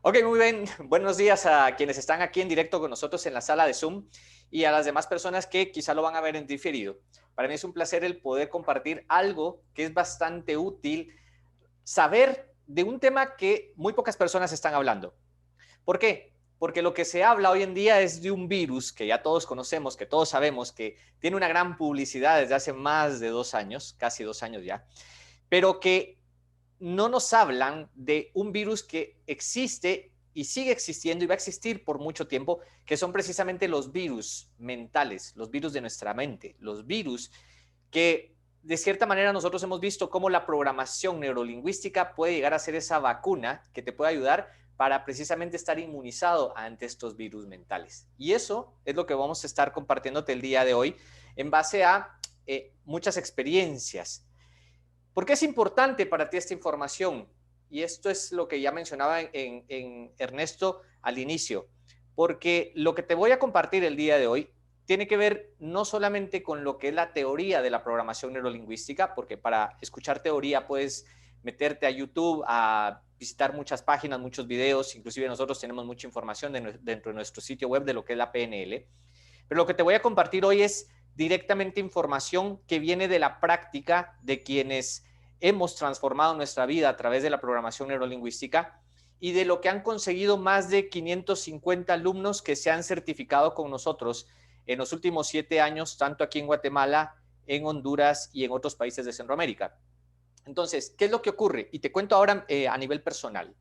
Ok, muy bien. Buenos días a quienes están aquí en directo con nosotros en la sala de Zoom y a las demás personas que quizá lo van a ver en diferido. Para mí es un placer el poder compartir algo que es bastante útil, saber de un tema que muy pocas personas están hablando. ¿Por qué? Porque lo que se habla hoy en día es de un virus que ya todos conocemos, que todos sabemos, que tiene una gran publicidad desde hace más de 2 años, casi 2 años ya, pero que no nos hablan de un virus que existe y sigue existiendo y va a existir por mucho tiempo, que son precisamente los virus mentales, los virus de nuestra mente, los virus que de cierta manera nosotros hemos visto cómo la programación neurolingüística puede llegar a ser esa vacuna que te puede ayudar para precisamente estar inmunizado ante estos virus mentales. Y eso es lo que vamos a estar compartiéndote el día de hoy en base a muchas experiencias. ¿Por qué es importante para ti esta información? Y esto es lo que ya mencionaba en Ernesto al inicio, porque lo que te voy a compartir el día de hoy tiene que ver no solamente con lo que es la teoría de la programación neurolingüística, porque para escuchar teoría puedes meterte a YouTube, a visitar muchas páginas, muchos videos, inclusive nosotros tenemos mucha información dentro de nuestro sitio web de lo que es la PNL, pero lo que te voy a compartir hoy es directamente información que viene de la práctica de quienes hemos transformado nuestra vida a través de la programación neurolingüística y de lo que han conseguido más de 550 alumnos que se han certificado con nosotros en los últimos 7 años, tanto aquí en Guatemala, en Honduras y en otros países de Centroamérica. Entonces, ¿qué es lo que ocurre? Y te cuento ahora a nivel personal.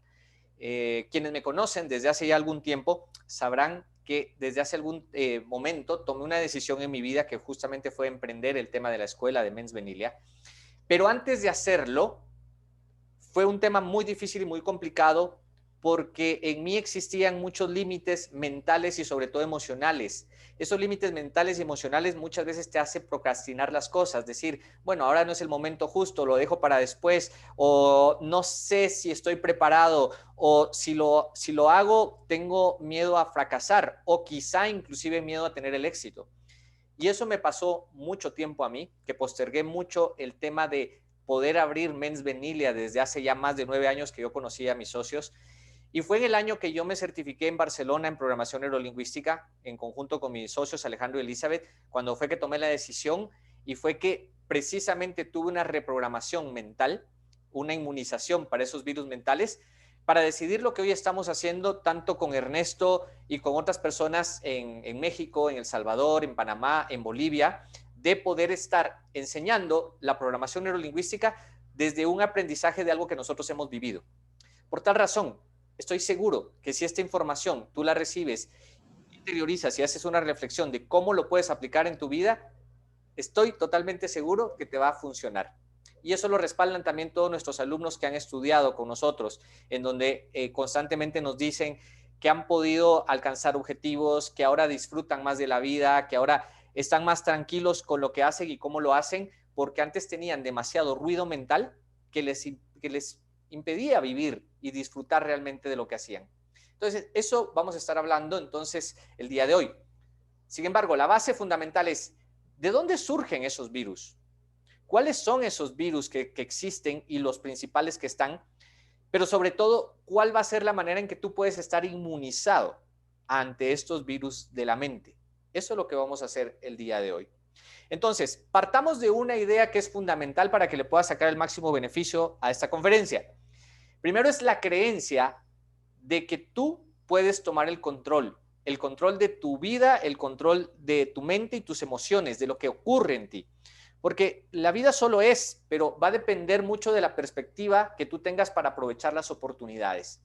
Quienes me conocen desde hace ya algún tiempo sabrán que desde hace algún momento tomé una decisión en mi vida que justamente fue emprender el tema de la escuela de Mens Venilia. Pero antes de hacerlo, fue un tema muy difícil y muy complicado porque en mí existían muchos límites mentales y sobre todo emocionales. Esos límites mentales y emocionales muchas veces te hacen procrastinar las cosas, decir, bueno, ahora no es el momento justo, lo dejo para después, o no sé si estoy preparado, o si lo hago tengo miedo a fracasar, o quizá inclusive miedo a tener el éxito. Y eso me pasó mucho tiempo a mí, que postergué mucho el tema de poder abrir Mens Venilia desde hace ya más de 9 años que yo conocí a mis socios. Y fue en el año que yo me certifiqué en Barcelona en programación neurolingüística, en conjunto con mis socios Alejandro y Elizabeth, cuando fue que tomé la decisión y fue que precisamente tuve una reprogramación mental, una inmunización para esos virus mentales, para decidir lo que hoy estamos haciendo, tanto con Ernesto y con otras personas en México, en El Salvador, en Panamá, en Bolivia, de poder estar enseñando la programación neurolingüística desde un aprendizaje de algo que nosotros hemos vivido. Por tal razón, estoy seguro que si esta información tú la recibes, interiorizas y haces una reflexión de cómo lo puedes aplicar en tu vida, estoy totalmente seguro que te va a funcionar. Y eso lo respaldan también todos nuestros alumnos que han estudiado con nosotros, en donde constantemente nos dicen que han podido alcanzar objetivos, que ahora disfrutan más de la vida, que ahora están más tranquilos con lo que hacen y cómo lo hacen, porque antes tenían demasiado ruido mental que les impedía vivir y disfrutar realmente de lo que hacían. Entonces, eso vamos a estar hablando entonces el día de hoy. Sin embargo, la base fundamental es, ¿de dónde surgen esos virus? ¿Cuáles son esos virus que existen y los principales que están? Pero sobre todo, ¿cuál va a ser la manera en que tú puedes estar inmunizado ante estos virus de la mente? Eso es lo que vamos a hacer el día de hoy. Entonces, partamos de una idea que es fundamental para que le puedas sacar el máximo beneficio a esta conferencia. Primero es la creencia de que tú puedes tomar el control de tu vida, el control de tu mente y tus emociones, de lo que ocurre en ti. Porque la vida solo es, pero va a depender mucho de la perspectiva que tú tengas para aprovechar las oportunidades.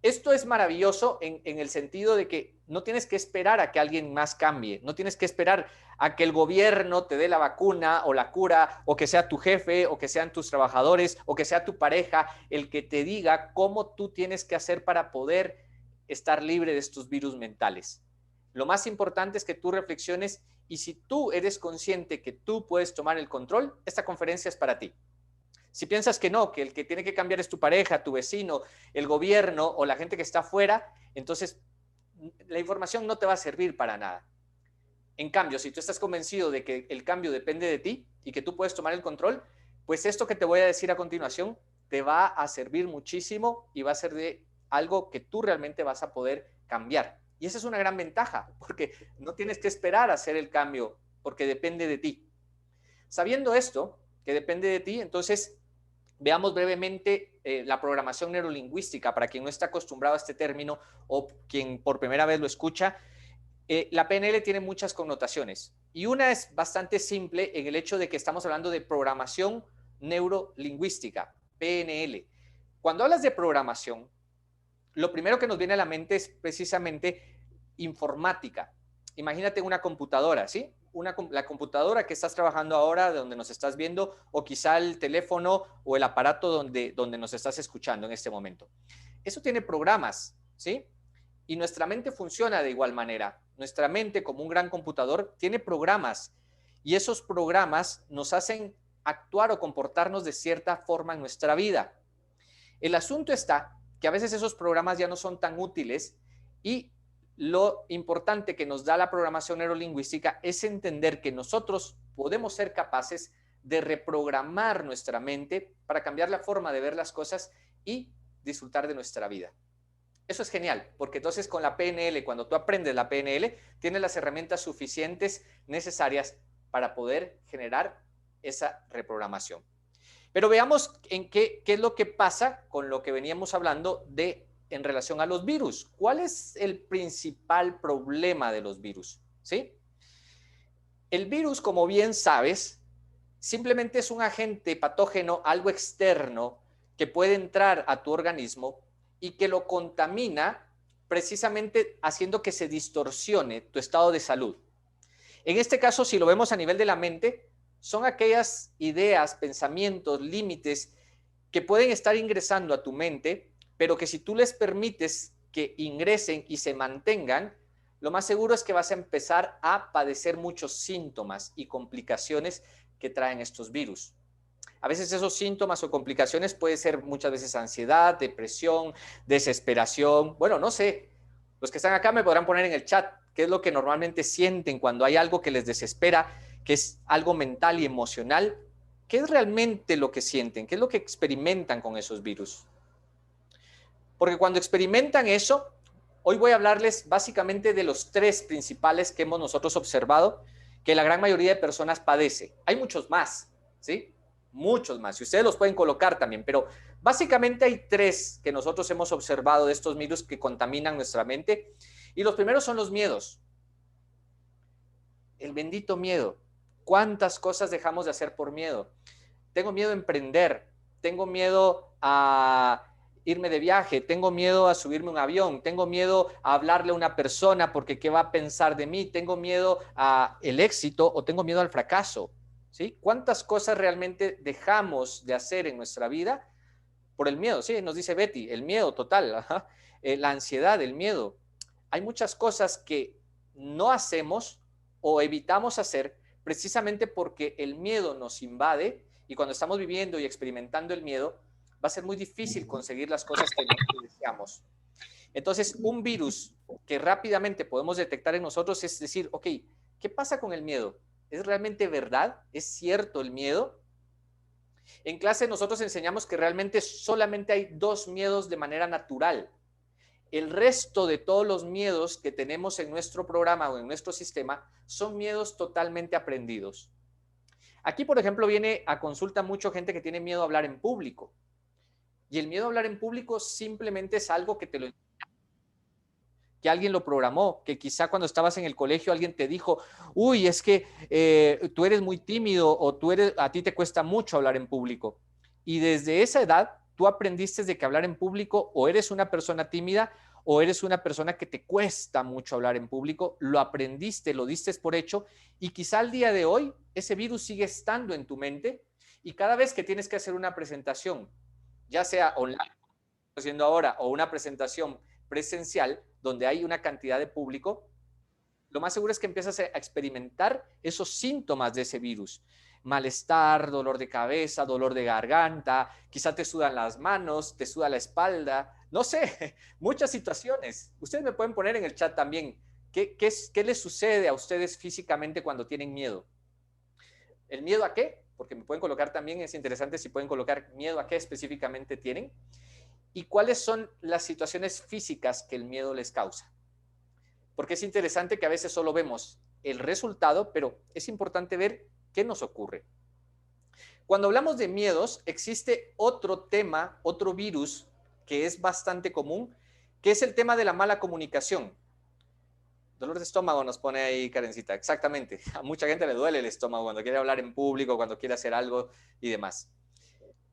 Esto es maravilloso en el sentido de que no tienes que esperar a que alguien más cambie, no tienes que esperar a que el gobierno te dé la vacuna o la cura, o que sea tu jefe, o que sean tus trabajadores, o que sea tu pareja, el que te diga cómo tú tienes que hacer para poder estar libre de estos virus mentales. Lo más importante es que tú reflexiones y si tú eres consciente que tú puedes tomar el control, esta conferencia es para ti. Si piensas que no, que el que tiene que cambiar es tu pareja, tu vecino, el gobierno o la gente que está afuera, entonces la información no te va a servir para nada. En cambio, si tú estás convencido de que el cambio depende de ti y que tú puedes tomar el control, pues esto que te voy a decir a continuación te va a servir muchísimo y va a ser de algo que tú realmente vas a poder cambiar. Y esa es una gran ventaja, porque no tienes que esperar a hacer el cambio, porque depende de ti. Sabiendo esto, que depende de ti, entonces veamos brevemente la programación neurolingüística, para quien no está acostumbrado a este término o quien por primera vez lo escucha. La PNL tiene muchas connotaciones y una es bastante simple en el hecho de que estamos hablando de programación neurolingüística, PNL. Cuando hablas de programación, lo primero que nos viene a la mente es precisamente informática. Imagínate una computadora, ¿sí? La computadora que estás trabajando ahora, de donde nos estás viendo, o quizá el teléfono o el aparato donde nos estás escuchando en este momento. Eso tiene programas, ¿sí? Y nuestra mente funciona de igual manera. Nuestra mente, como un gran computador, tiene programas y esos programas nos hacen actuar o comportarnos de cierta forma en nuestra vida. El asunto está que a veces esos programas ya no son tan útiles y lo importante que nos da la programación neurolingüística es entender que nosotros podemos ser capaces de reprogramar nuestra mente para cambiar la forma de ver las cosas y disfrutar de nuestra vida. Eso es genial, porque entonces con la PNL, cuando tú aprendes la PNL, tienes las herramientas suficientes necesarias para poder generar esa reprogramación. Pero veamos qué es lo que pasa con lo que veníamos hablando en relación a los virus. ¿Cuál es el principal problema de los virus? ¿Sí? El virus, como bien sabes, simplemente es un agente patógeno, algo externo, que puede entrar a tu organismo y que lo contamina precisamente haciendo que se distorsione tu estado de salud. En este caso, si lo vemos a nivel de la mente, son aquellas ideas, pensamientos, límites que pueden estar ingresando a tu mente, pero que si tú les permites que ingresen y se mantengan, lo más seguro es que vas a empezar a padecer muchos síntomas y complicaciones que traen estos virus. A veces esos síntomas o complicaciones pueden ser muchas veces ansiedad, depresión, desesperación. Bueno, no sé, los que están acá me podrán poner en el chat qué es lo que normalmente sienten cuando hay algo que les desespera, que es algo mental y emocional. ¿Qué es realmente lo que sienten? ¿Qué es lo que experimentan con esos virus? Porque cuando experimentan eso, hoy voy a hablarles básicamente de los tres principales que hemos nosotros observado que la gran mayoría de personas padece. Hay muchos más, ¿sí? Muchos más. Y ustedes los pueden colocar también, pero básicamente hay tres que nosotros hemos observado de estos virus que contaminan nuestra mente. Y los primeros son los miedos. El bendito miedo. ¿Cuántas cosas dejamos de hacer por miedo? Tengo miedo a emprender, tengo miedo a irme de viaje, tengo miedo a subirme a un avión, tengo miedo a hablarle a una persona porque qué va a pensar de mí, tengo miedo al éxito o tengo miedo al fracaso, ¿sí? ¿Cuántas cosas realmente dejamos de hacer en nuestra vida por el miedo? Sí, nos dice Betty, el miedo total, ajá. La ansiedad, el miedo. Hay muchas cosas que no hacemos o evitamos hacer precisamente porque el miedo nos invade y cuando estamos viviendo y experimentando el miedo, va a ser muy difícil conseguir las cosas que deseamos. Entonces, un virus que rápidamente podemos detectar en nosotros es decir, ok, ¿qué pasa con el miedo? ¿Es realmente verdad? ¿Es cierto el miedo? En clase nosotros enseñamos que realmente solamente hay dos miedos de manera natural. El resto de todos los miedos que tenemos en nuestro programa o en nuestro sistema son miedos totalmente aprendidos. Aquí, por ejemplo, viene a consulta mucha gente que tiene miedo a hablar en público. Y el miedo a hablar en público simplemente es algo que que alguien lo programó, que quizá cuando estabas en el colegio alguien te dijo, uy, es que tú eres muy tímido o a ti te cuesta mucho hablar en público. Y desde esa edad tú aprendiste de que hablar en público o eres una persona tímida o eres una persona que te cuesta mucho hablar en público, lo aprendiste, lo diste por hecho y quizá al día de hoy ese virus sigue estando en tu mente y cada vez que tienes que hacer una presentación, ya sea online, haciendo ahora, o una presentación presencial donde hay una cantidad de público, lo más seguro es que empiezas a experimentar esos síntomas de ese virus. Malestar, dolor de cabeza, dolor de garganta, quizá te sudan las manos, te suda la espalda, no sé, muchas situaciones. Ustedes me pueden poner en el chat también qué les sucede a ustedes físicamente cuando tienen miedo. ¿El miedo a qué? Porque me pueden colocar también, es interesante si pueden colocar miedo a qué específicamente tienen. y cuáles son las situaciones físicas que el miedo les causa. Porque es interesante que a veces solo vemos el resultado, pero es importante ver qué nos ocurre. Cuando hablamos de miedos, existe otro tema, otro virus que es bastante común, que es el tema de la mala comunicación. Dolor de estómago nos pone ahí Karencita, exactamente. A mucha gente le duele el estómago cuando quiere hablar en público, cuando quiere hacer algo y demás.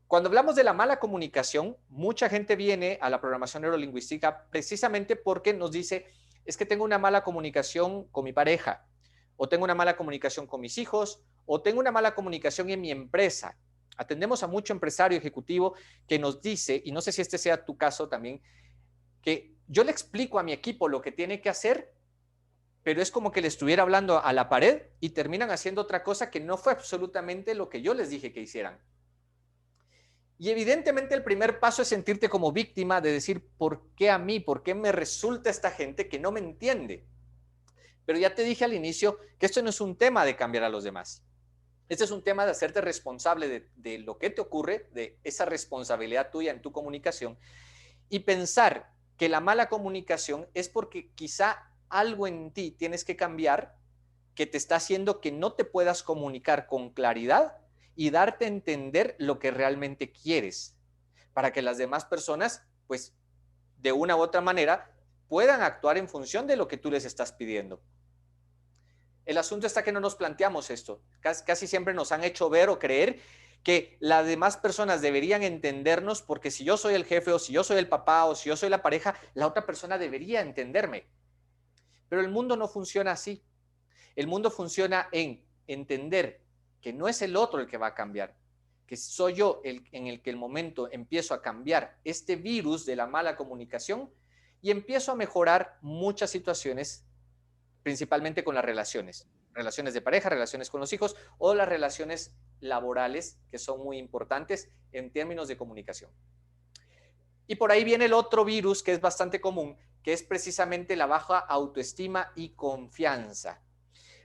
Cuando hablamos de la mala comunicación, mucha gente viene a la programación neurolingüística precisamente porque nos dice, es que tengo una mala comunicación con mi pareja, o tengo una mala comunicación con mis hijos, o tengo una mala comunicación en mi empresa. Atendemos a mucho empresario ejecutivo que nos dice, y no sé si este sea tu caso también, que yo le explico a mi equipo lo que tiene que hacer, pero es como que le estuviera hablando a la pared y terminan haciendo otra cosa que no fue absolutamente lo que yo les dije que hicieran. Y evidentemente el primer paso es sentirte como víctima de decir, ¿por qué a mí? ¿Por qué me resulta esta gente que no me entiende? Pero ya te dije al inicio que esto no es un tema de cambiar a los demás. Este es un tema de hacerte responsable de lo que te ocurre, de esa responsabilidad tuya en tu comunicación y pensar que la mala comunicación es porque quizá algo en ti tienes que cambiar que te está haciendo que no te puedas comunicar con claridad y darte a entender lo que realmente quieres para que las demás personas, pues, de una u otra manera, puedan actuar en función de lo que tú les estás pidiendo. El asunto está que no nos planteamos esto. Casi siempre nos han hecho ver o creer que las demás personas deberían entendernos porque si yo soy el jefe o si yo soy el papá o si yo soy la pareja, la otra persona debería entenderme. Pero el mundo no funciona así. El mundo funciona en entender que no es el otro el que va a cambiar, que soy yo en el que el momento empiezo a cambiar este virus de la mala comunicación y empiezo a mejorar muchas situaciones, principalmente con las relaciones de pareja, relaciones con los hijos o las relaciones laborales, que son muy importantes en términos de comunicación. Y por ahí viene el otro virus que es bastante común, que es precisamente la baja autoestima y confianza.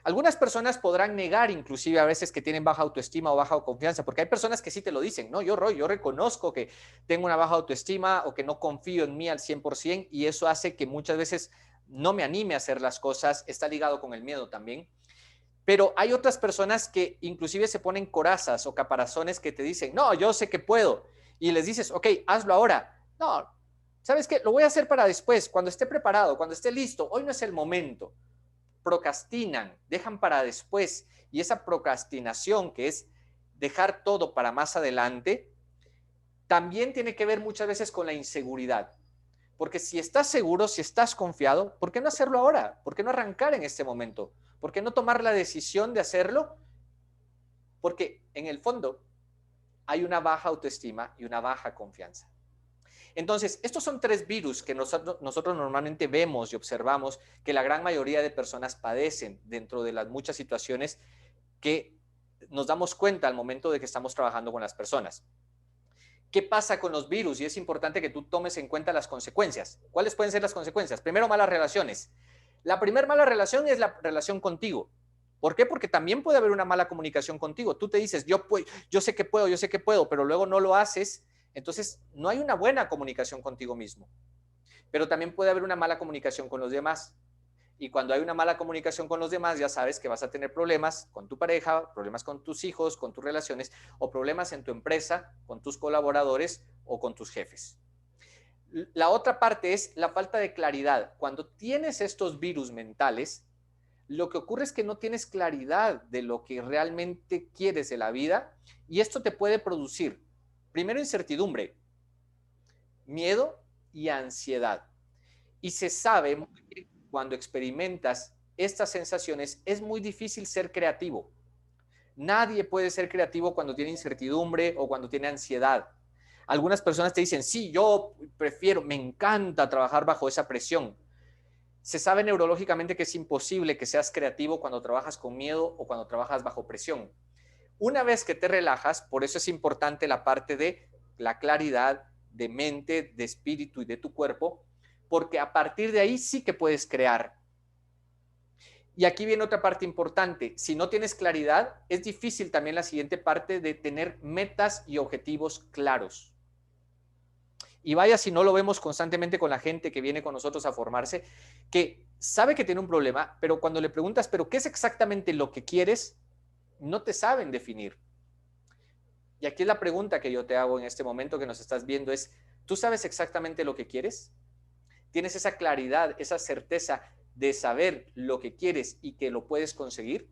Algunas personas podrán negar inclusive a veces que tienen baja autoestima o baja confianza, porque hay personas que sí te lo dicen, no, yo reconozco que tengo una baja autoestima o que no confío en mí al 100% y eso hace que muchas veces no me anime a hacer las cosas, está ligado con el miedo también. Pero hay otras personas que inclusive se ponen corazas o caparazones que te dicen, no, yo sé que puedo. Y les dices, ok, hazlo ahora. No, ¿sabes qué? Lo voy a hacer para después, cuando esté preparado, cuando esté listo. Hoy no es el momento. Procrastinan, dejan para después. Y esa procrastinación, que es dejar todo para más adelante, también tiene que ver muchas veces con la inseguridad. Porque si estás seguro, si estás confiado, ¿por qué no hacerlo ahora? ¿Por qué no arrancar en este momento? ¿Por qué no tomar la decisión de hacerlo? Porque en el fondo hay una baja autoestima y una baja confianza. Entonces, estos son tres virus que nosotros normalmente vemos y observamos que la gran mayoría de personas padecen dentro de las muchas situaciones que nos damos cuenta al momento de que estamos trabajando con las personas. ¿Qué pasa con los virus? Y es importante que tú tomes en cuenta las consecuencias. ¿Cuáles pueden ser las consecuencias? Primero, malas relaciones. La primera mala relación es la relación contigo. ¿Por qué? Porque también puede haber una mala comunicación contigo. Tú te dices, yo sé que puedo, pero luego no lo haces. Entonces, no hay una buena comunicación contigo mismo. Pero también puede haber una mala comunicación con los demás. Y cuando hay una mala comunicación con los demás, ya sabes que vas a tener problemas con tu pareja, problemas con tus hijos, con tus relaciones o problemas en tu empresa, con tus colaboradores o con tus jefes. La otra parte es la falta de claridad. Cuando tienes estos virus mentales, lo que ocurre es que no tienes claridad de lo que realmente quieres de la vida y esto te puede producir, primero, incertidumbre, miedo y ansiedad. Y se sabe que cuando experimentas estas sensaciones es muy difícil ser creativo. Nadie puede ser creativo cuando tiene incertidumbre o cuando tiene ansiedad. Algunas personas te dicen, sí, yo prefiero, me encanta trabajar bajo esa presión. Se sabe neurológicamente que es imposible que seas creativo cuando trabajas con miedo o cuando trabajas bajo presión. Una vez que te relajas, por eso es importante la parte de la claridad de mente, de espíritu y de tu cuerpo, porque a partir de ahí sí que puedes crear. Y aquí viene otra parte importante. Si no tienes claridad, es difícil también la siguiente parte de tener metas y objetivos claros. y vaya si no lo vemos constantemente con la gente que viene con nosotros a formarse, que sabe que tiene un problema, pero cuando le preguntas, ¿pero qué es exactamente lo que quieres? No te saben definir. Y aquí la pregunta que yo te hago en este momento que nos estás viendo es, ¿tú sabes exactamente lo que quieres? ¿Tienes esa claridad, esa certeza de saber lo que quieres y que lo puedes conseguir?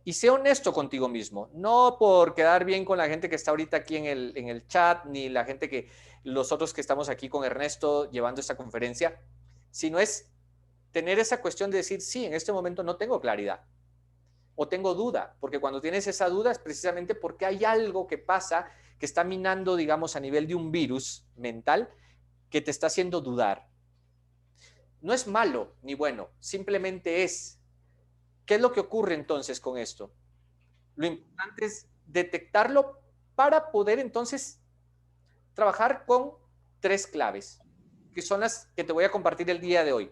Y sé honesto contigo mismo, no por quedar bien con la gente que está ahorita aquí en el chat, ni la gente que, los otros que estamos aquí con Ernesto llevando esta conferencia, sino es tener esa cuestión de decir, sí, en este momento no tengo claridad o tengo duda, porque cuando tienes esa duda es precisamente porque hay algo que pasa que está minando, digamos, a nivel de un virus mental que te está haciendo dudar. No es malo ni bueno, simplemente es. ¿Qué es lo que ocurre entonces con esto? Lo importante es detectarlo para poder entonces trabajar con 3 claves, que son las que te voy a compartir el día de hoy.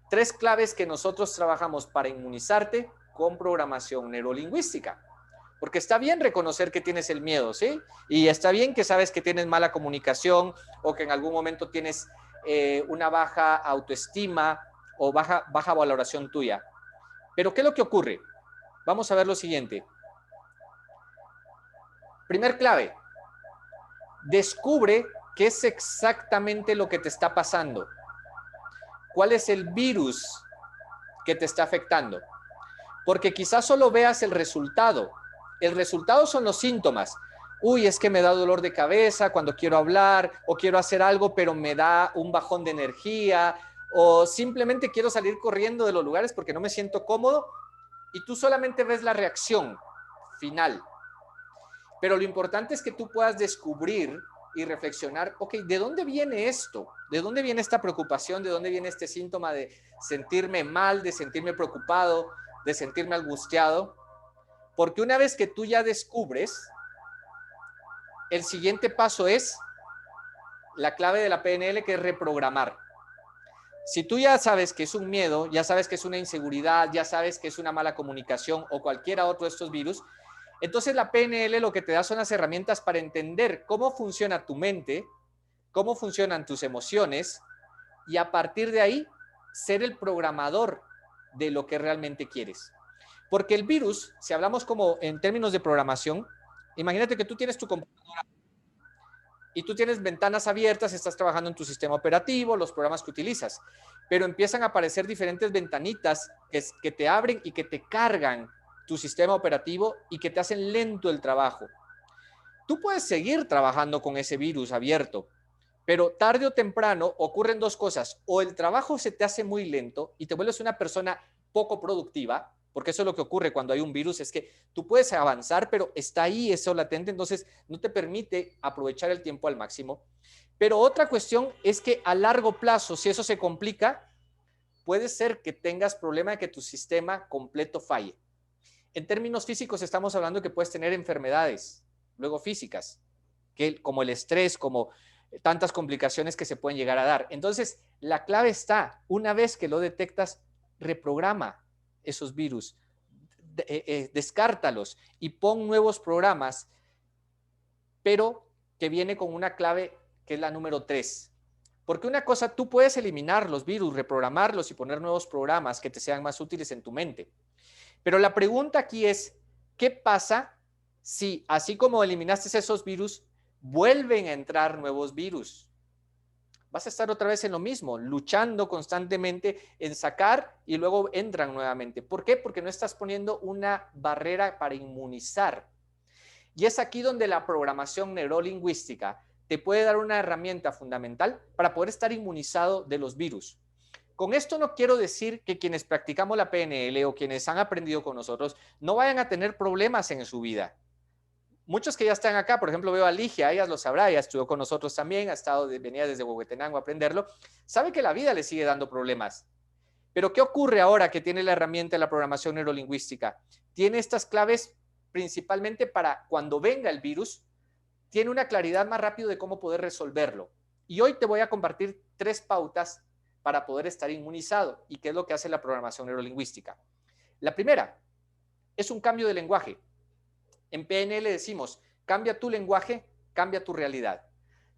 3 claves que nosotros trabajamos para inmunizarte con programación neurolingüística. Porque está bien reconocer que tienes el miedo, ¿sí? Y está bien que sabes que tienes mala comunicación o que en algún momento tienes una baja autoestima o baja valoración tuya. Pero ¿qué es lo que ocurre? Vamos a ver lo siguiente. Primer clave, descubre qué es exactamente lo que te está pasando. ¿Cuál es el virus que te está afectando? Porque quizás solo veas el resultado. El resultado son los síntomas. Uy, es que me da dolor de cabeza cuando quiero hablar o quiero hacer algo, pero me da un bajón de energía o simplemente quiero salir corriendo de los lugares porque no me siento cómodo y tú solamente ves la reacción final. Pero lo importante es que tú puedas descubrir y reflexionar, ok, ¿de dónde viene esto? ¿De dónde viene esta preocupación? ¿De dónde viene este síntoma de sentirme mal, de sentirme preocupado, de sentirme angustiado? Porque una vez que tú ya descubres, el siguiente paso es la clave de la PNL, que es reprogramar. Si tú ya sabes que es un miedo, ya sabes que es una inseguridad, ya sabes que es una mala comunicación o cualquiera otro de estos virus, entonces la PNL lo que te da son las herramientas para entender cómo funciona tu mente, cómo funcionan tus emociones y a partir de ahí ser el programador de lo que realmente quieres. Porque el virus, si hablamos como en términos de programación, imagínate que tú tienes tu computadora y tú tienes ventanas abiertas, estás trabajando en tu sistema operativo, los programas que utilizas, pero empiezan a aparecer diferentes ventanitas que te abren y que te cargan tu sistema operativo y que te hacen lento el trabajo. Tú puedes seguir trabajando con ese virus abierto, pero tarde o temprano ocurren 2 cosas. O el trabajo se te hace muy lento y te vuelves una persona poco productiva, porque eso es lo que ocurre cuando hay un virus, es que tú puedes avanzar, pero está ahí eso latente, entonces no te permite aprovechar el tiempo al máximo. Pero otra cuestión es que a largo plazo, si eso se complica, puede ser que tengas problema de que tu sistema completo falle. En términos físicos estamos hablando que puedes tener enfermedades, luego físicas, que, como el estrés, como tantas complicaciones que se pueden llegar a dar. Entonces, la clave está, una vez que lo detectas, reprograma esos virus, descártalos y pon nuevos programas, pero que viene con una clave que es la número 3. Porque una cosa, tú puedes eliminar los virus, reprogramarlos y poner nuevos programas que te sean más útiles en tu mente. Pero la pregunta aquí es, ¿qué pasa si, así como eliminaste esos virus, vuelven a entrar nuevos virus? Vas a estar otra vez en lo mismo, luchando constantemente en sacar y luego entran nuevamente. ¿Por qué? Porque no estás poniendo una barrera para inmunizar. Y es aquí donde la programación neurolingüística te puede dar una herramienta fundamental para poder estar inmunizado de los virus. Con esto no quiero decir que quienes practicamos la PNL o quienes han aprendido con nosotros no vayan a tener problemas en su vida. Muchos que ya están acá, por ejemplo, veo a Ligia, ella lo sabrá, ella estuvo con nosotros también, venía desde Huehuetenango a aprenderlo, sabe que la vida le sigue dando problemas. Pero ¿qué ocurre ahora que tiene la herramienta de la programación neurolingüística? Tiene estas claves principalmente para cuando venga el virus, tiene una claridad más rápido de cómo poder resolverlo. Y hoy te voy a compartir 3 pautas para poder estar inmunizado y qué es lo que hace la programación neurolingüística. La primera es un cambio de lenguaje. En PNL decimos, cambia tu lenguaje, cambia tu realidad.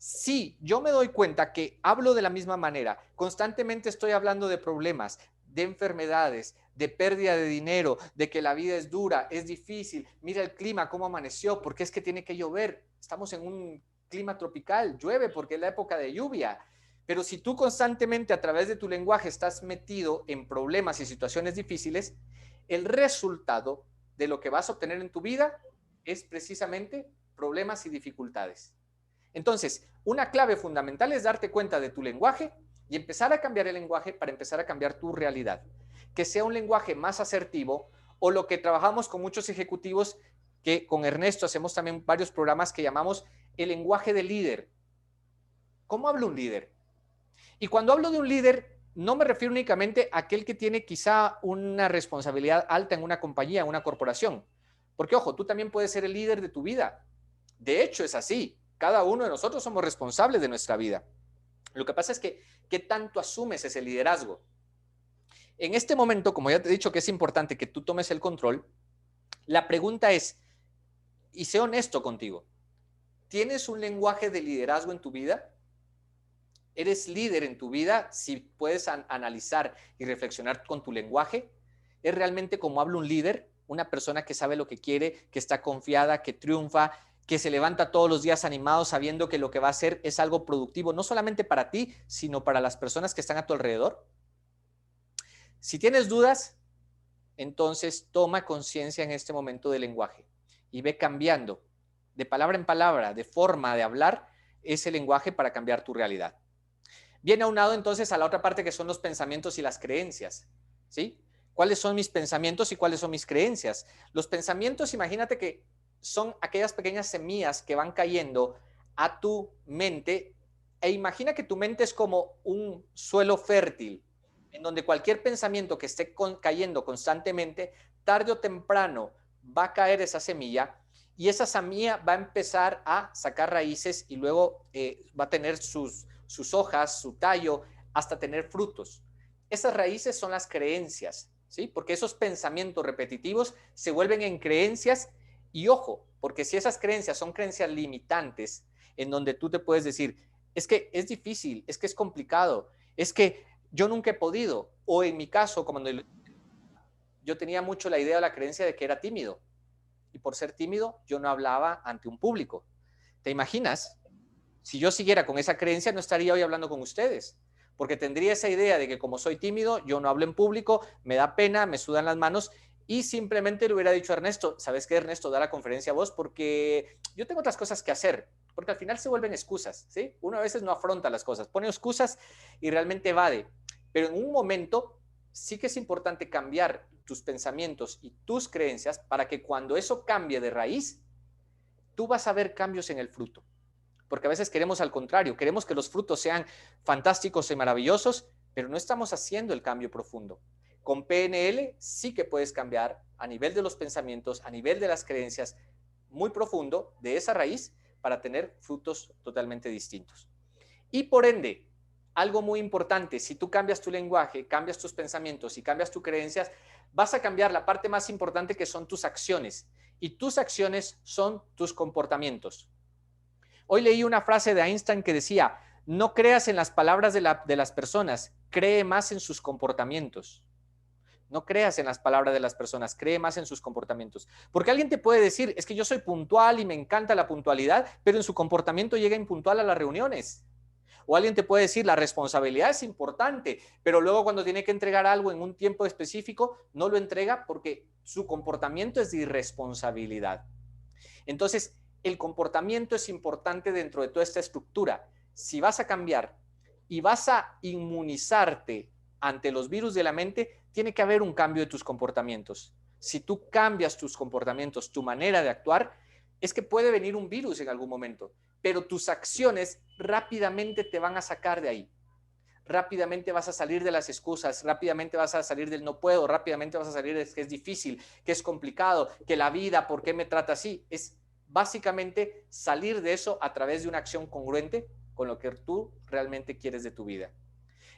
Si yo me doy cuenta que hablo de la misma manera, constantemente estoy hablando de problemas, de enfermedades, de pérdida de dinero, de que la vida es dura, es difícil, mira el clima, cómo amaneció, porque es que tiene que llover, estamos en un clima tropical, llueve porque es la época de lluvia. Pero si tú constantemente a través de tu lenguaje estás metido en problemas y situaciones difíciles, el resultado de lo que vas a obtener en tu vida es precisamente problemas y dificultades. Entonces, una clave fundamental es darte cuenta de tu lenguaje y empezar a cambiar el lenguaje para empezar a cambiar tu realidad. Que sea un lenguaje más asertivo, o lo que trabajamos con muchos ejecutivos, que con Ernesto hacemos también varios programas que llamamos el lenguaje del líder. ¿Cómo habla un líder? Y cuando hablo de un líder, no me refiero únicamente a aquel que tiene quizá una responsabilidad alta en una compañía, en una corporación. Porque, ojo, tú también puedes ser el líder de tu vida. De hecho, es así. Cada uno de nosotros somos responsables de nuestra vida. Lo que pasa es que, ¿qué tanto asumes ese liderazgo? En este momento, como ya te he dicho que es importante que tú tomes el control, la pregunta es, y sé honesto contigo, ¿tienes un lenguaje de liderazgo en tu vida? ¿Eres líder en tu vida? Si puedes analizar y reflexionar con tu lenguaje, ¿es realmente como habla un líder? Una persona que sabe lo que quiere, que está confiada, que triunfa, que se levanta todos los días animado sabiendo que lo que va a hacer es algo productivo, no solamente para ti, sino para las personas que están a tu alrededor. Si tienes dudas, entonces toma conciencia en este momento del lenguaje y ve cambiando de palabra en palabra, de forma de hablar ese lenguaje para cambiar tu realidad. Viene aunado entonces a la otra parte que son los pensamientos y las creencias, ¿sí? ¿Cuáles son mis pensamientos y cuáles son mis creencias? Los pensamientos, imagínate que son aquellas pequeñas semillas que van cayendo a tu mente, e imagina que tu mente es como un suelo fértil, en donde cualquier pensamiento que esté cayendo constantemente, tarde o temprano va a caer esa semilla, y esa semilla va a empezar a sacar raíces y luego va a tener sus hojas, su tallo, hasta tener frutos. Esas raíces son las creencias, ¿sí? Porque esos pensamientos repetitivos se vuelven en creencias. Y ojo, porque si esas creencias son creencias limitantes, en donde tú te puedes decir, es que es difícil, es que es complicado, es que yo nunca he podido, o en mi caso, como yo tenía mucho la idea o la creencia de que era tímido, y por ser tímido yo no hablaba ante un público. ¿Te imaginas? Si yo siguiera con esa creencia, no estaría hoy hablando con ustedes, porque tendría esa idea de que como soy tímido, yo no hablo en público, me da pena, me sudan las manos, y simplemente le hubiera dicho a Ernesto, ¿sabes qué, Ernesto? Da la conferencia a vos porque yo tengo otras cosas que hacer, porque al final se vuelven excusas, ¿sí? Uno a veces no afronta las cosas, pone excusas y realmente evade, pero en un momento sí que es importante cambiar tus pensamientos y tus creencias para que cuando eso cambie de raíz, tú vas a ver cambios en el fruto. Porque a veces queremos al contrario, queremos que los frutos sean fantásticos y maravillosos, pero no estamos haciendo el cambio profundo. Con PNL sí que puedes cambiar a nivel de los pensamientos, a nivel de las creencias, muy profundo de esa raíz para tener frutos totalmente distintos. Y por ende, algo muy importante, si tú cambias tu lenguaje, cambias tus pensamientos y cambias tus creencias, vas a cambiar la parte más importante, que son tus acciones. Y tus acciones son tus comportamientos. Hoy leí una frase de Einstein que decía, no creas en las palabras de las personas, cree más en sus comportamientos. No creas en las palabras de las personas, cree más en sus comportamientos. Porque alguien te puede decir, es que yo soy puntual y me encanta la puntualidad, pero en su comportamiento llega impuntual a las reuniones. O alguien te puede decir, la responsabilidad es importante, pero luego cuando tiene que entregar algo en un tiempo específico, no lo entrega porque su comportamiento es de irresponsabilidad. Entonces, el comportamiento es importante dentro de toda esta estructura. Si vas a cambiar y vas a inmunizarte ante los virus de la mente, tiene que haber un cambio de tus comportamientos. Si tú cambias tus comportamientos, tu manera de actuar, es que puede venir un virus en algún momento, pero tus acciones rápidamente te van a sacar de ahí. Rápidamente vas a salir de las excusas, rápidamente vas a salir del no puedo, rápidamente vas a salir de que es difícil, que es complicado, que la vida, ¿por qué me trata así? Es básicamente salir de eso a través de una acción congruente con lo que tú realmente quieres de tu vida.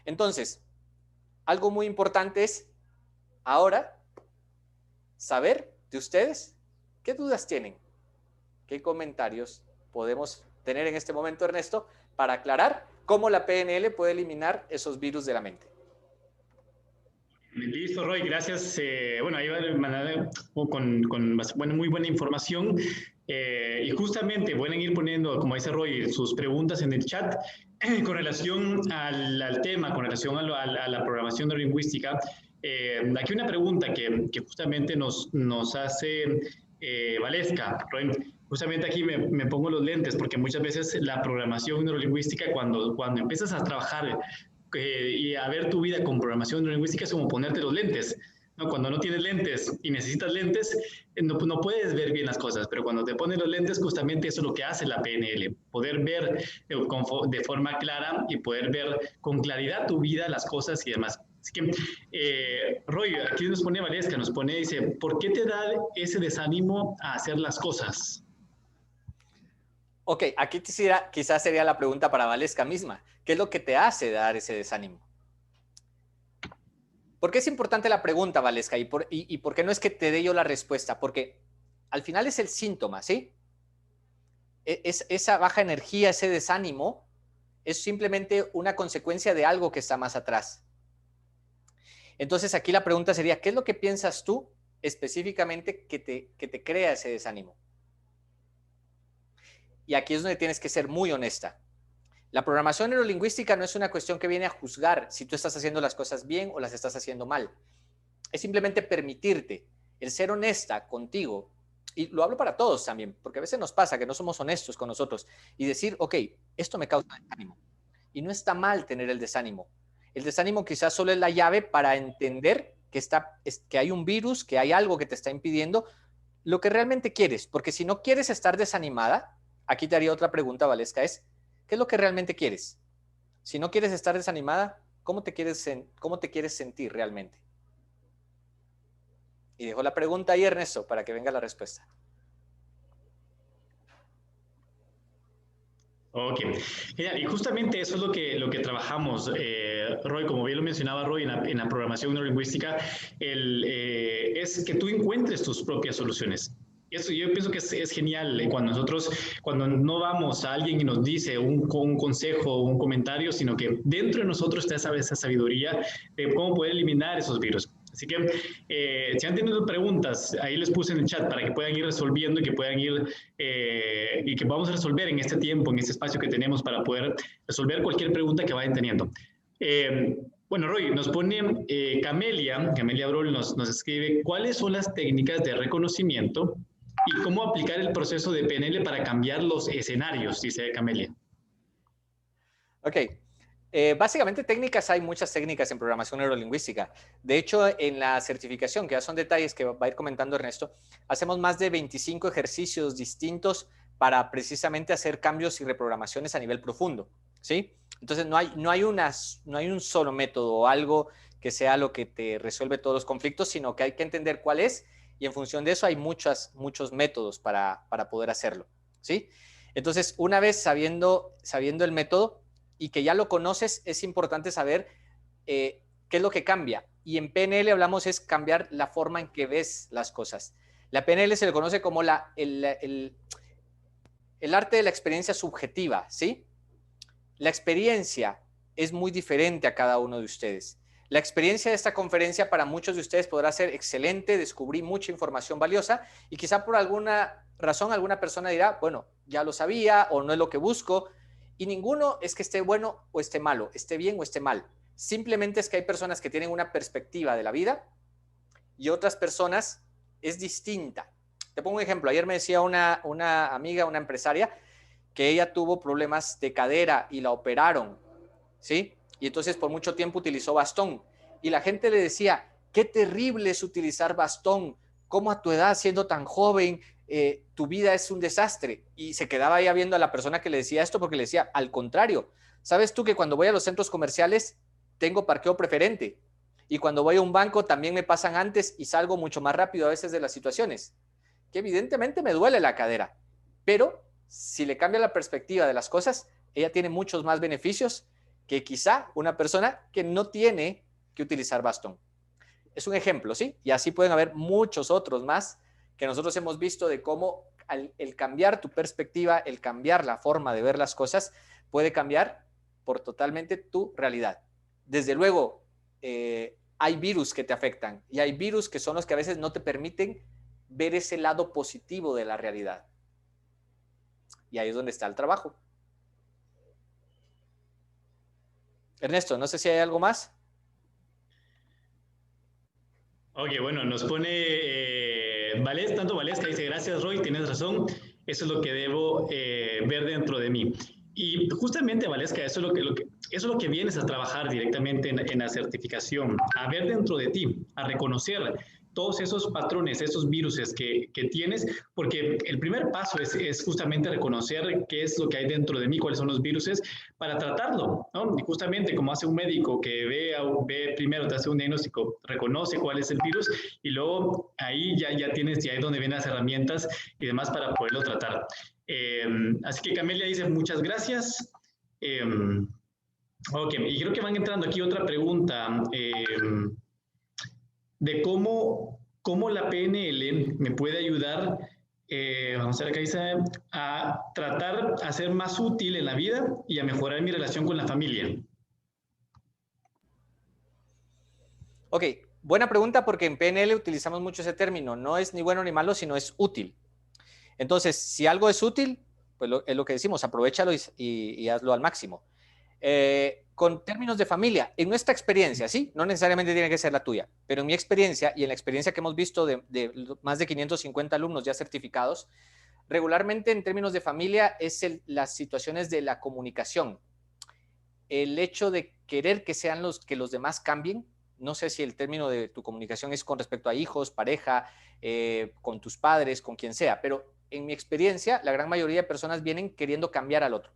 Entonces, algo muy importante es ahora saber de ustedes qué dudas tienen, qué comentarios podemos tener en este momento, Ernesto, para aclarar cómo la PNL puede eliminar esos virus de la mente. Listo, Roy, gracias. Bueno, ahí va con muy buena información. Y justamente pueden ir poniendo, como dice Roy, sus preguntas en el chat con relación al tema, con relación a la programación neurolingüística. Aquí una pregunta que justamente nos hace Valesca. Roy, justamente aquí me pongo los lentes porque muchas veces la programación neurolingüística, cuando empiezas a trabajar y a ver tu vida con programación neurolingüística es como ponerte los lentes, ¿no? Cuando no tienes lentes y necesitas lentes, no puedes ver bien las cosas, pero cuando te pones los lentes, justamente eso es lo que hace la PNL, poder ver de forma clara y poder ver con claridad tu vida, las cosas y demás. Así que, Roy, aquí nos pone Valesca, dice, ¿por qué te da ese desánimo a hacer las cosas? Ok, aquí quizás sería la pregunta para Valesca misma. ¿Qué es lo que te hace dar ese desánimo? ¿Por qué es importante la pregunta, Valesca? ¿Y por qué no es que te dé yo la respuesta? Porque al final es el síntoma, ¿sí? Esa baja energía, ese desánimo, es simplemente una consecuencia de algo que está más atrás. Entonces aquí la pregunta sería, ¿qué es lo que piensas tú específicamente que te crea ese desánimo? Y aquí es donde tienes que ser muy honesta. La programación neurolingüística no es una cuestión que viene a juzgar si tú estás haciendo las cosas bien o las estás haciendo mal. Es simplemente permitirte el ser honesta contigo. Y lo hablo para todos también, porque a veces nos pasa que no somos honestos con nosotros y decir, ok, esto me causa desánimo. Y no está mal tener el desánimo. El desánimo quizás solo es la llave para entender que hay un virus, que hay algo que te está impidiendo lo que realmente quieres. Porque si no quieres estar desanimada, aquí te haría otra pregunta, Valesca, es, ¿qué es lo que realmente quieres? Si no quieres estar desanimada, ¿cómo te quieres sentir realmente? Y dejo la pregunta ahí, Ernesto, para que venga la respuesta. Ok, genial. Y justamente eso es lo que trabajamos, Roy, como bien lo mencionaba Roy, en la programación neurolingüística, es que tú encuentres tus propias soluciones. Eso yo pienso que es genial cuando no vamos a alguien y nos dice un consejo o un comentario, sino que dentro de nosotros está esa sabiduría de cómo poder eliminar esos virus. Así que si han tenido preguntas, ahí les puse en el chat para que puedan ir resolviendo y que puedan ir y que podamos resolver en este tiempo, en este espacio que tenemos para poder resolver cualquier pregunta que vayan teniendo. Bueno, Roy, nos pone Camelia Brol nos escribe, ¿cuáles son las técnicas de reconocimiento y cómo aplicar el proceso de PNL para cambiar los escenarios? Dice Camelia. Ok. Básicamente hay muchas técnicas en programación neurolingüística. De hecho, en la certificación, que ya son detalles que va a ir comentando Ernesto, hacemos más de 25 ejercicios distintos para precisamente hacer cambios y reprogramaciones a nivel profundo, ¿sí? Entonces, no hay un solo método o algo que sea lo que te resuelve todos los conflictos, sino que hay que entender cuál es y en función de eso hay muchos métodos para poder hacerlo, ¿sí? Entonces, una vez sabiendo el método, y que ya lo conoces, es importante saber qué es lo que cambia. Y en PNL hablamos es cambiar la forma en que ves las cosas. La PNL se le conoce como el arte de la experiencia subjetiva, ¿sí? La experiencia es muy diferente a cada uno de ustedes. La experiencia de esta conferencia para muchos de ustedes podrá ser excelente, descubrí mucha información valiosa y quizá por alguna razón alguna persona dirá, bueno, ya lo sabía o no es lo que busco. Y ninguno es que esté bueno o esté malo, esté bien o esté mal. Simplemente es que hay personas que tienen una perspectiva de la vida y otras personas es distinta. Te pongo un ejemplo. Ayer me decía una amiga, una empresaria, que ella tuvo problemas de cadera y la operaron, ¿sí? Y entonces por mucho tiempo utilizó bastón. Y la gente le decía, qué terrible es utilizar bastón, cómo a tu edad, siendo tan joven, tu vida es un desastre. Y se quedaba ahí viendo a la persona que le decía esto porque le decía, al contrario, ¿sabes tú que cuando voy a los centros comerciales tengo parqueo preferente? Y cuando voy a un banco también me pasan antes y salgo mucho más rápido a veces de las situaciones. Que evidentemente me duele la cadera, pero si le cambia la perspectiva de las cosas, ella tiene muchos más beneficios que quizá una persona que no tiene que utilizar bastón. Es un ejemplo, ¿sí? Y así pueden haber muchos otros más que nosotros hemos visto de cómo el cambiar tu perspectiva, el cambiar la forma de ver las cosas, puede cambiar por totalmente tu realidad. Desde luego, hay virus que te afectan y hay virus que son los que a veces no te permiten ver ese lado positivo de la realidad. Y ahí es donde está el trabajo. Ernesto, no sé si hay algo más. Ok, bueno, nos pone tanto Valesca dice, gracias Roy, tienes razón, eso es lo que debo ver dentro de mí. Y justamente, Valesca, eso es lo que vienes a trabajar directamente en la certificación, a ver dentro de ti, a reconocer todos esos patrones, esos viruses que tienes, porque el primer paso es justamente reconocer qué es lo que hay dentro de mí, cuáles son los viruses, para tratarlo, ¿no? Y justamente como hace un médico que ve primero, te hace un diagnóstico, reconoce cuál es el virus y luego ahí ya tienes, ya es donde vienen las herramientas y demás para poderlo tratar. Así que Camelia dice muchas gracias. Ok, y creo que van entrando aquí otra pregunta de cómo la PNL me puede ayudar, vamos a ver acá dice, a tratar a ser más útil en la vida y a mejorar mi relación con la familia. Ok, buena pregunta porque en PNL utilizamos mucho ese término. No es ni bueno ni malo, sino es útil. Entonces, si algo es útil, pues es lo que decimos, aprovechalo y hazlo al máximo. Con términos de familia, en nuestra experiencia, sí, no necesariamente tiene que ser la tuya, pero en mi experiencia y en la experiencia que hemos visto de más de 550 alumnos ya certificados, regularmente en términos de familia es las situaciones de la comunicación. El hecho de querer que los demás cambien, no sé si el término de tu comunicación es con respecto a hijos, pareja, con tus padres, con quien sea, pero en mi experiencia, la gran mayoría de personas vienen queriendo cambiar al otro.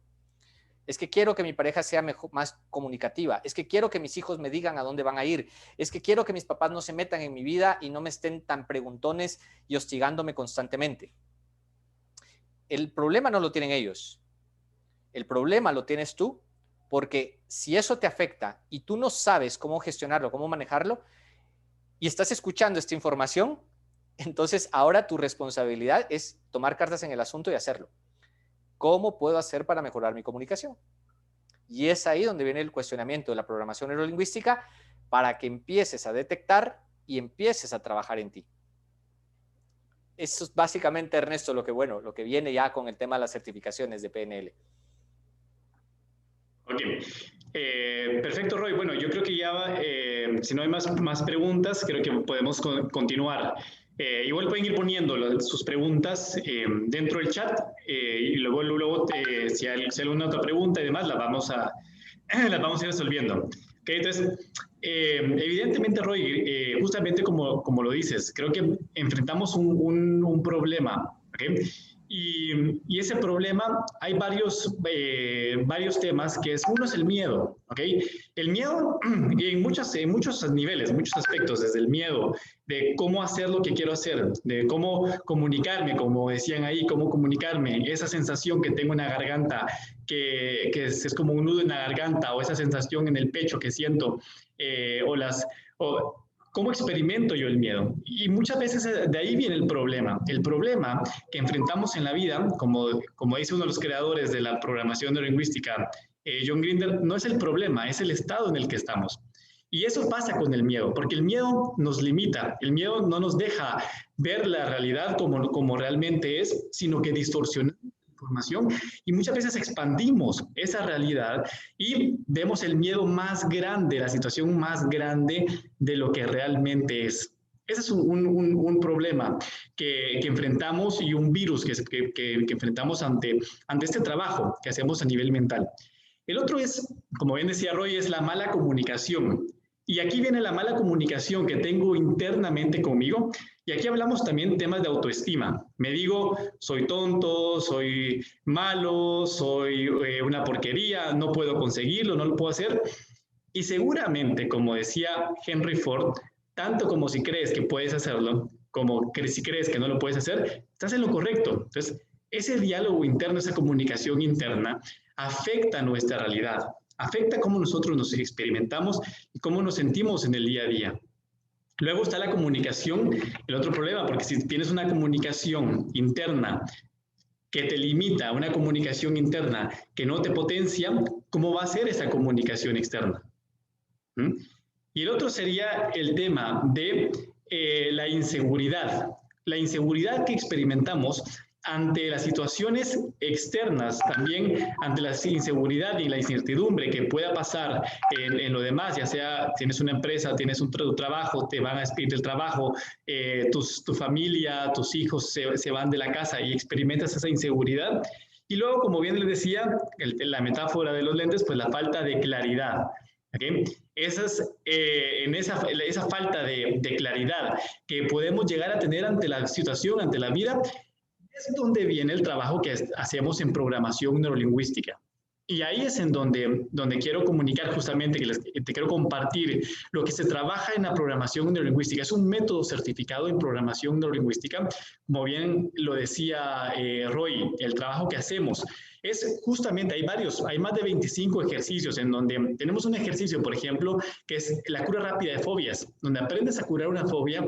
Es que quiero que mi pareja sea más comunicativa, es que quiero que mis hijos me digan a dónde van a ir, es que quiero que mis papás no se metan en mi vida y no me estén tan preguntones y hostigándome constantemente. El problema no lo tienen ellos, el problema lo tienes tú, porque si eso te afecta y tú no sabes cómo gestionarlo, cómo manejarlo, y estás escuchando esta información, entonces ahora tu responsabilidad es tomar cartas en el asunto y hacerlo. ¿Cómo puedo hacer para mejorar mi comunicación? Y es ahí donde viene el cuestionamiento de la programación neurolingüística para que empieces a detectar y empieces a trabajar en ti. Eso es básicamente, Ernesto, lo que viene ya con el tema de las certificaciones de PNL. Ok, perfecto, Roy. Bueno, yo creo que ya, si no hay más preguntas, creo que podemos continuar. Igual pueden ir poniendo sus preguntas dentro del chat y luego si hay alguna otra pregunta y demás, las vamos a ir resolviendo. Okay, entonces, evidentemente, Roy, justamente como lo dices, creo que enfrentamos un problema. ¿Okay? Y ese problema, hay varios temas, uno es el miedo, ¿ok? El miedo en muchos niveles, muchos aspectos, desde el miedo de cómo hacer lo que quiero hacer, de cómo comunicarme, como decían ahí, cómo comunicarme, esa sensación que tengo en la garganta, que es como un nudo en la garganta, o esa sensación en el pecho que siento, ¿cómo experimento yo el miedo? Y muchas veces de ahí viene el problema. El problema que enfrentamos en la vida, como dice uno de los creadores de la programación neurolingüística, John Grinder, no es el problema, es el estado en el que estamos. Y eso pasa con el miedo, porque el miedo nos limita, el miedo no nos deja ver la realidad como realmente es, sino que distorsiona información y muchas veces expandimos esa realidad y vemos el miedo más grande, la situación más grande de lo que realmente es. Ese es un problema que enfrentamos y un virus que enfrentamos ante este trabajo que hacemos a nivel mental. El otro es, como bien decía Roy, es la mala comunicación. Y aquí viene la mala comunicación que tengo internamente conmigo. Y aquí hablamos también temas de autoestima. Me digo, soy tonto, soy malo, soy una porquería, no puedo conseguirlo, no lo puedo hacer. Y seguramente, como decía Henry Ford, tanto como si crees que puedes hacerlo, como si crees que no lo puedes hacer, estás en lo correcto. Entonces, ese diálogo interno, esa comunicación interna, afecta nuestra realidad, afecta cómo nosotros nos experimentamos y cómo nos sentimos en el día a día. Luego está la comunicación, el otro problema, porque si tienes una comunicación interna que te limita, una comunicación interna que no te potencia, ¿cómo va a ser esa comunicación externa? ¿Mm? Y el otro sería el tema de la inseguridad. La inseguridad que experimentamos ante las situaciones externas, también ante la inseguridad y la incertidumbre que pueda pasar en lo demás, ya sea tienes una empresa, tienes un trabajo, te van a despedir del trabajo, tu familia, tus hijos se van de la casa y experimentas esa inseguridad. Y luego, como bien les decía, la metáfora de los lentes, pues la falta de claridad. ¿Okay? Esa falta de claridad que podemos llegar a tener ante la situación, ante la vida, es donde viene el trabajo que hacemos en programación neurolingüística. Y ahí es en donde quiero comunicar justamente, te quiero compartir lo que se trabaja en la programación neurolingüística. Es un método certificado en programación neurolingüística. Como bien lo decía Roy, el trabajo que hacemos es justamente, hay más de 25 ejercicios en donde tenemos un ejercicio, por ejemplo, que es la cura rápida de fobias, donde aprendes a curar una fobia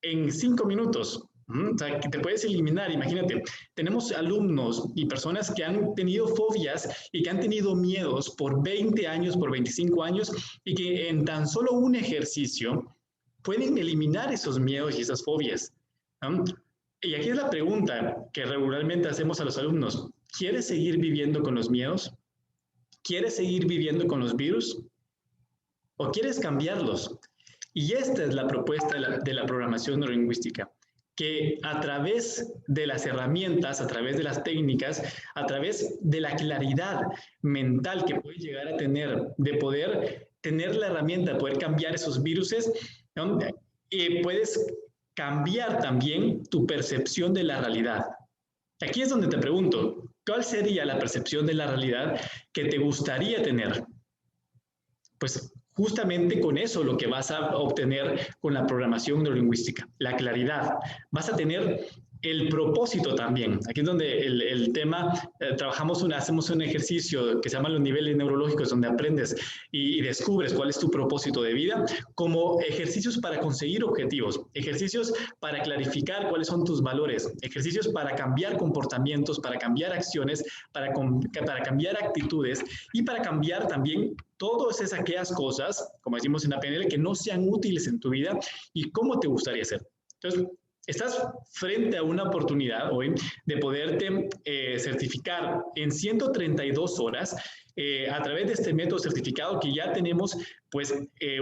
en 5 minutos. O sea, que te puedes eliminar, imagínate, tenemos alumnos y personas que han tenido fobias y que han tenido miedos por 20 años, por 25 años, y que en tan solo un ejercicio pueden eliminar esos miedos y esas fobias. Y aquí es la pregunta que regularmente hacemos a los alumnos. ¿Quieres seguir viviendo con los miedos? ¿Quieres seguir viviendo con los virus? ¿O quieres cambiarlos? Y esta es la propuesta de la programación neurolingüística, que a través de las herramientas, a través de las técnicas, a través de la claridad mental que puedes llegar a tener, de poder tener la herramienta, de poder cambiar esos viruses, ¿no? Puedes cambiar también tu percepción de la realidad. Aquí es donde te pregunto, ¿cuál sería la percepción de la realidad que te gustaría tener? Pues justamente con eso lo que vas a obtener con la programación neurolingüística, la claridad. Vas a tener el propósito también. Aquí es donde el tema, hacemos un ejercicio que se llama los niveles neurológicos, donde aprendes y descubres cuál es tu propósito de vida, como ejercicios para conseguir objetivos, ejercicios para clarificar cuáles son tus valores, ejercicios para cambiar comportamientos, para cambiar acciones, para cambiar actitudes y para cambiar también todas aquellas cosas, como decimos en la PNL, que no sean útiles en tu vida y cómo te gustaría ser. Entonces, estás frente a una oportunidad hoy de poderte certificar en 132 horas a través de este método certificado que ya tenemos pues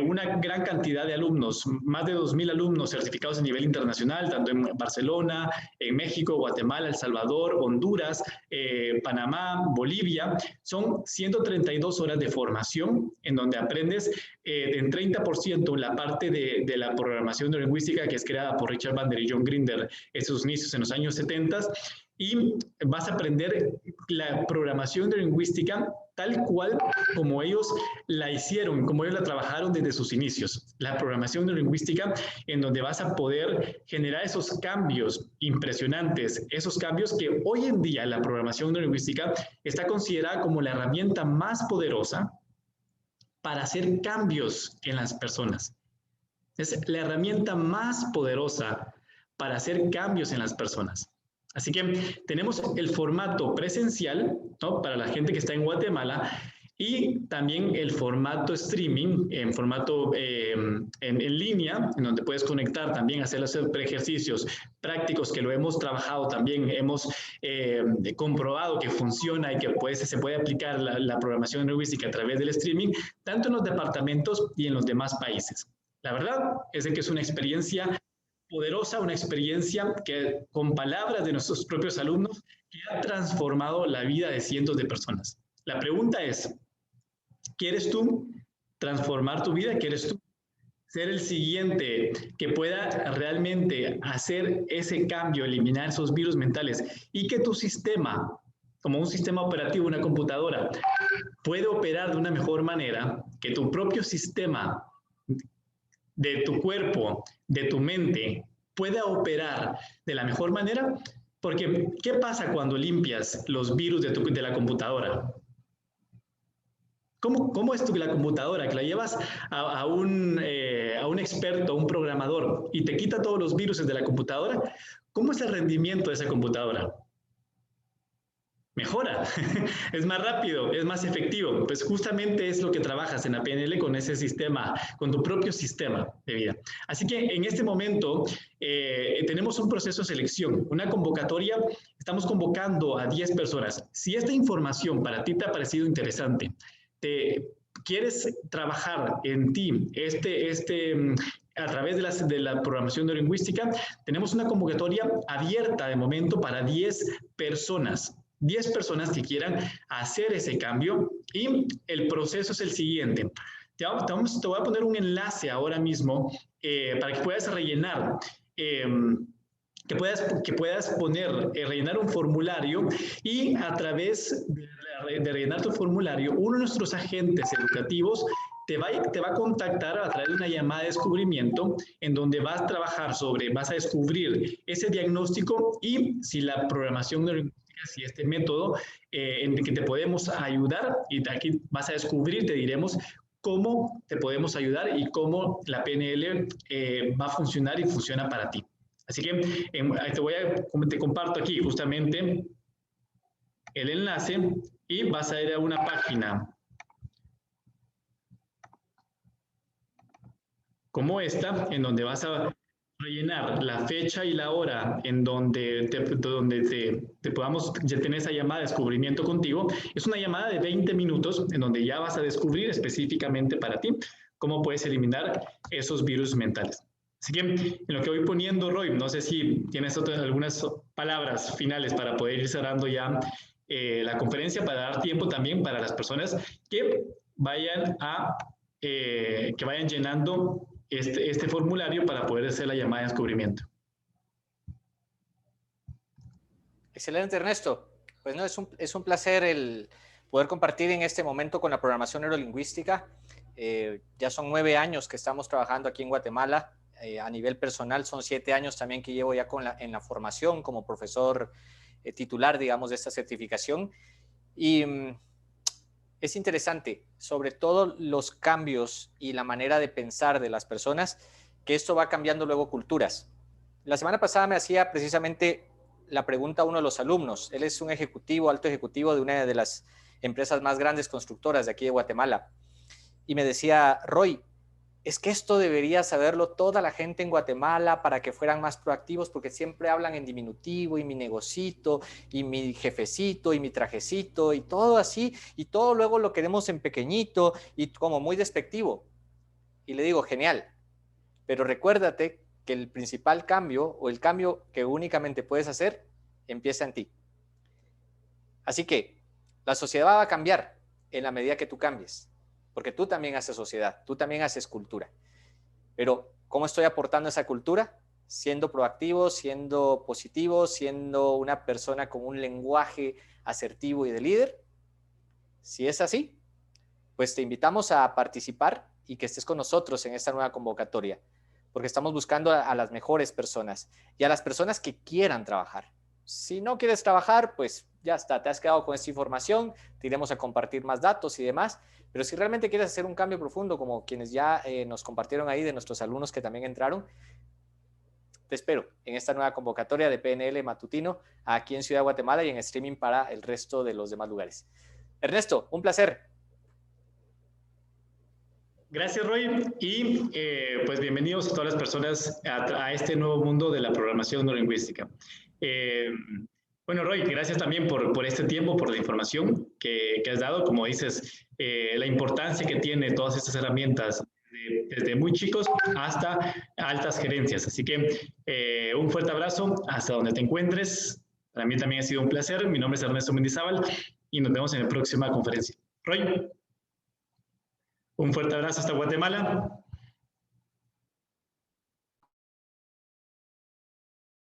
una gran cantidad de alumnos, más de 2,000 alumnos certificados a nivel internacional, tanto en Barcelona, en México, Guatemala, El Salvador, Honduras, Panamá, Bolivia. Son 132 horas de formación en donde aprendes en 30% la parte de la programación neurolingüística que es creada por Richard Bandler y John Grinder en sus inicios en los años 70, y vas a aprender la programación neurolingüística tal cual como ellos la hicieron, como ellos la trabajaron desde sus inicios. La programación neurolingüística en donde vas a poder generar esos cambios impresionantes, esos cambios que hoy en día la programación neurolingüística está considerada como la herramienta más poderosa para hacer cambios en las personas. Es la herramienta más poderosa para hacer cambios en las personas. Así que tenemos el formato presencial, ¿no?, para la gente que está en Guatemala, y también el formato streaming, en formato en línea, en donde puedes conectar también, hacer los ejercicios prácticos que lo hemos trabajado también, hemos comprobado que funciona y que se puede aplicar la programación neurolingüística a través del streaming, tanto en los departamentos y en los demás países. La verdad es que es una experiencia poderosa, una experiencia que, con palabras de nuestros propios alumnos, que ha transformado la vida de cientos de personas. La pregunta es, ¿quieres tú transformar tu vida? ¿Quieres tú ser el siguiente que pueda realmente hacer ese cambio, eliminar esos virus mentales y que tu sistema, como un sistema operativo, una computadora, puede operar de una mejor manera, que tu propio sistema de tu cuerpo, de tu mente, pueda operar de la mejor manera? Porque, ¿qué pasa cuando limpias los virus de la computadora? ¿Cómo es la computadora? Que la llevas a un experto, a un programador, y te quita todos los virus de la computadora. ¿Cómo es el rendimiento de esa computadora? Mejora, es más rápido, es más efectivo. Pues justamente es lo que trabajas en la PNL con ese sistema, con tu propio sistema de vida. Así que en este momento tenemos un proceso de selección, una convocatoria. Estamos convocando a 10 personas. Si esta información para ti te ha parecido interesante, quieres trabajar en ti a través de la programación neurolingüística, tenemos una convocatoria abierta de momento para 10 personas. 10 personas que quieran hacer ese cambio, y el proceso es el siguiente. Te voy a poner un enlace ahora mismo para que puedas rellenar, que puedas rellenar un formulario, y a través de rellenar tu formulario, uno de nuestros agentes educativos te va a contactar a través de una llamada de descubrimiento, en donde vas a descubrir ese diagnóstico y si la programación neurolingüística, si este método en el que te podemos ayudar, y aquí vas a descubrir, te diremos cómo te podemos ayudar y cómo la PNL va a funcionar y funciona para ti. Así que te comparto aquí justamente el enlace, y vas a ir a una página como esta, en donde vas a rellenar la fecha y la hora en donde te podamos tener esa llamada de descubrimiento contigo. Es una llamada de 20 minutos en donde ya vas a descubrir específicamente para ti cómo puedes eliminar esos virus mentales. Así que en lo que voy poniendo, Roy, no sé si tienes algunas palabras finales para poder ir cerrando ya la conferencia, para dar tiempo también para las personas que vayan llenando este formulario para poder hacer la llamada de descubrimiento. Excelente, Ernesto. Pues no, es un placer el poder compartir en este momento con la programación neurolingüística. Ya son 9 años que estamos trabajando aquí en Guatemala. A nivel personal son 7 años también que llevo ya en la formación como profesor titular, digamos, de esta certificación. Y es interesante, sobre todo los cambios y la manera de pensar de las personas, que esto va cambiando luego culturas. La semana pasada me hacía precisamente la pregunta a uno de los alumnos. Él es un alto ejecutivo de una de las empresas más grandes constructoras de aquí de Guatemala. Y me decía, Roy, es que esto debería saberlo toda la gente en Guatemala para que fueran más proactivos, porque siempre hablan en diminutivo, y mi negocito, y mi jefecito, y mi trajecito, y todo así, y todo luego lo queremos en pequeñito y como muy despectivo. Y le digo, genial, pero recuérdate que el principal cambio, o el cambio que únicamente puedes hacer, empieza en ti. Así que la sociedad va a cambiar en la medida que tú cambies, porque tú también haces sociedad, tú también haces cultura. Pero ¿cómo estoy aportando esa cultura? Siendo proactivo, siendo positivo, siendo una persona con un lenguaje asertivo y de líder. Si es así, pues te invitamos a participar y que estés con nosotros en esta nueva convocatoria, porque estamos buscando a las mejores personas y a las personas que quieran trabajar. Si no quieres trabajar, pues ya está, te has quedado con esta información, te iremos a compartir más datos y demás, pero si realmente quieres hacer un cambio profundo, como quienes ya nos compartieron ahí de nuestros alumnos que también entraron, te espero en esta nueva convocatoria de PNL matutino aquí en Ciudad de Guatemala y en streaming para el resto de los demás lugares. Ernesto, un placer. Gracias, Roy, y pues bienvenidos a todas las personas a este nuevo mundo de la programación neurolingüística. Bueno, Roy, gracias también por este tiempo, por la información que has dado. Como dices, la importancia que tiene todas estas herramientas desde muy chicos hasta altas gerencias. Así que un fuerte abrazo hasta donde te encuentres. Para mí también ha sido un placer. Mi nombre es Ernesto Mendizábal y nos vemos en la próxima conferencia. Roy, un fuerte abrazo hasta Guatemala.